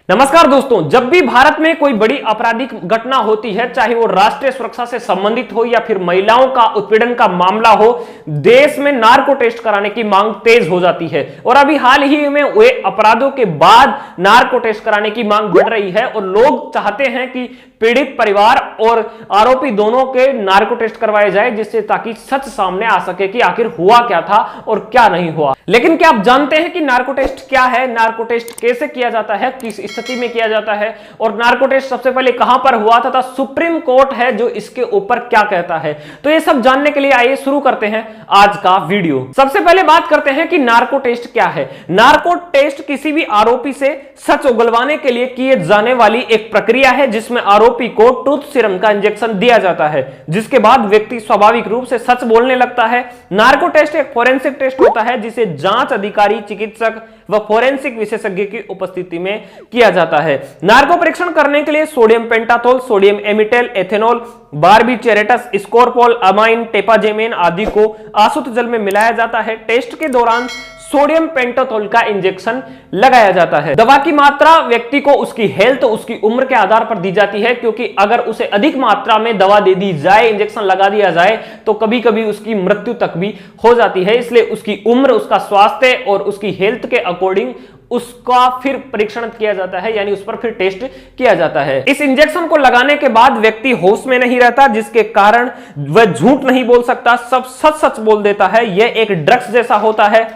नमस्कार दोस्तों, जब भी भारत में कोई बड़ी आपराधिक घटना होती है, चाहे वो राष्ट्रीय सुरक्षा से संबंधित हो या फिर महिलाओं का उत्पीड़न का मामला हो, देश में नार्को टेस्ट कराने की मांग तेज हो जाती है। और अभी हाल ही में हुए अपराधों के बाद नार्को टेस्ट कराने की मांग बढ़ रही है और लोग चाहते हैं कि पीड़ित परिवार और आरोपी दोनों के नार्को टेस्ट करवाए जाए, जिससे ताकि सच सामने आ सके कि आखिर हुआ क्या था और क्या नहीं हुआ। लेकिन क्या आप जानते हैं कि नार्को टेस्ट क्या है, नार्को टेस्ट कैसे किया जाता है, किस स्थिति में किया जाता है और नार्को टेस्ट सबसे पहले कहां पर हुआ था, सुप्रीम कोर्ट है जो इसके ऊपर क्या कहता है। तो ये सब जानने के लिए आइए शुरू करते हैं आज का वीडियो। सबसे पहले बात करते हैं कि नार्को टेस्ट क्या है। नार्को टेस्ट किसी भी आरोपी से सच उगलवाने के लिए किए जाने वाली एक प्रक्रिया है, जिसमें आरोपी को ट्रूथ सीरम का इंजेक्शन दिया जाता है, जिसके बाद व्यक्ति स्वाभाविक रूप से सच बोलने लगता है। नार्को टेस्ट एक फोरेंसिक टेस्ट होता है, जिसे जांच अधिकारी, चिकित्सक व फोरेंसिक विशेषज्ञ की उपस्थिति में किया जाता है। नार्को परीक्षण करने के लिए सोडियम पेंटाथोल, सोडियम एमिटेल, एथेनॉल, बार्बिचेरेटस, स्कोरपोल, अमाइन, टेपाजेमेन आदि को आसुत जल में मिलाया जाता है। टेस्ट के दौरान सोडियम पेंटाथोल का इंजेक्शन लगाया जाता है। दवा की मात्रा व्यक्ति को उसकी हेल्थ, उसकी उम्र के आधार पर दी जाती है, क्योंकि अगर उसे अधिक मात्रा में दवा दे दी जाए, इंजेक्शन लगा दिया जाए, तो कभी कभी उसकी मृत्यु तक भी हो जाती है। इसलिए उसकी उम्र, उसका स्वास्थ्य और उसकी हेल्थ के अकॉर्डिंग उसका फिर परीक्षण किया जाता है, यानी उस पर फिर टेस्ट किया जाता है। इस इंजेक्शन को लगाने के बाद व्यक्ति होश में नहीं रहता, जिसके कारण वह झूठ नहीं बोल सकता, सब सच सच बोल देता है। यह एक ड्रग्स जैसा होता है,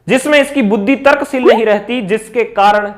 जिसमें इसकी बुद्धि तर्कशील नहीं रहती, जिसके कारण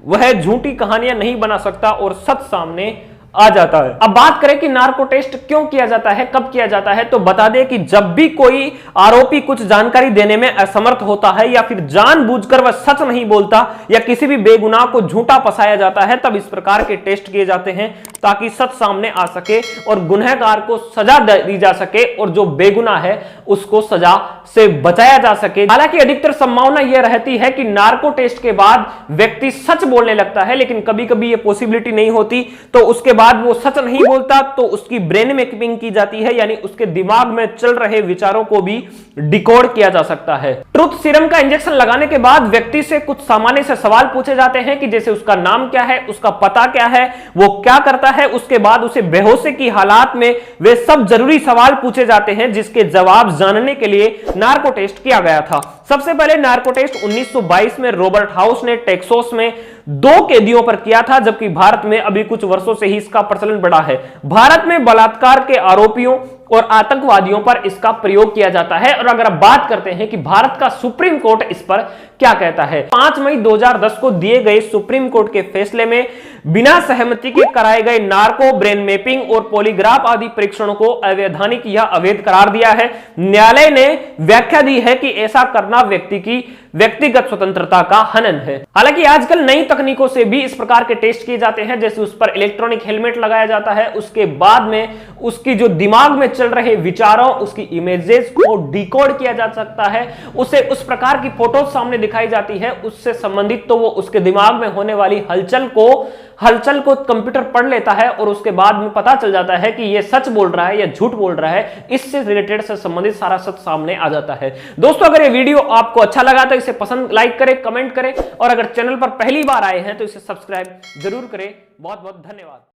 वह झूठी कहानियां नहीं बना सकता और सच सामने आ जाता है। अब बात करें कि नार्को टेस्ट क्यों किया जाता है, कब किया जाता है, तो बता दें कि जब भी कोई आरोपी कुछ जानकारी देने में असमर्थ होता है या फिर जानबूझकर वह सच नहीं बोलता या किसी भी बेगुनाह को झूठा फंसाया जाता है, तब इस प्रकार के टेस्ट किए जाते हैं, ताकि सच सामने आ सके और गुनहगार को सजा दी जा सके और जो बेगुनाह है उसको सजा से बचाया जा सके। हालांकि अधिकतर संभावना यह रहती है कि नार्को टेस्ट के बाद व्यक्ति सच बोलने लगता है, लेकिन कभी कभी यह पॉसिबिलिटी नहीं होती, तो उसके बाद वो सच नहीं बोलता तो उसकी ब्रेन मैपिंग की जाती है, यानी उसके दिमाग में चल रहे विचारों को भी डिकोड किया जा सकता है। ट्रूथ सीरम का इंजेक्शन लगाने के बाद व्यक्ति से कुछ सामान्य से सवाल पूछे जाते हैं, कि जैसे उसका नाम क्या है, उसका पता क्या है, वो क्या करता है। उसके बाद उसे बेहोशी की हालात में वे सब जरूरी सवाल पूछे जाते हैं, जिसके जवाब जानने के लिए नार्को टेस्ट किया गया था। सबसे पहले नार्को टेस्ट 1922 में रॉबर्ट हाउस ने टेक्सास में 2 कैदियों पर किया था, जबकि भारत में अभी कुछ वर्षों से ही इसका प्रचलन बढ़ा है। भारत में बलात्कार के आरोपियों और आतंकवादियों पर इसका प्रयोग किया जाता है। और अगर आप बात करते हैं कि भारत का सुप्रीम कोर्ट इस पर क्या कहता है, 5 मई 2010 को दिए गए सुप्रीम कोर्ट के फैसले में बिना सहमति के कराए गए नार्को, ब्रेन मैपिंग और पॉलीग्राफ आदि परीक्षणों को अवैधानिक या अवैध करार दिया है। न्यायालय ने व्याख्या दी है कि ऐसा करना व्यक्ति की व्यक्तिगत स्वतंत्रता का हनन है। हालांकि आजकल नई तकनीकों से भी इस प्रकार के टेस्ट किए जाते हैं, जैसे उस पर इलेक्ट्रॉनिक हेलमेट लगाया जाता है, उसके बाद में उसकी जो दिमाग में चल रहे विचारों, उसकी इमेजेस को डिकोड किया जा सकता है, उसे उस प्रकार की फोटो सामने दिखाई जाती है, उससे संबंधित तो वो उसके दिमाग में होने वाली हलचल को कंप्यूटर पढ़ लेता है और उसके बाद में पता चल जाता है कि ये सच बोल रहा है या झूठ बोल रहा है। इससे रिलेटेड से संबंधित सारा सच सामने आ जाता है। दोस्तों, अगर ये वीडियो आपको अच्छा लगा तो इसे पसंद, लाइक करें, कमेंट करें और अगर चैनल पर पहली बार आए हैं तो इसे सब्सक्राइब जरूर करें। बहुत बहुत धन्यवाद।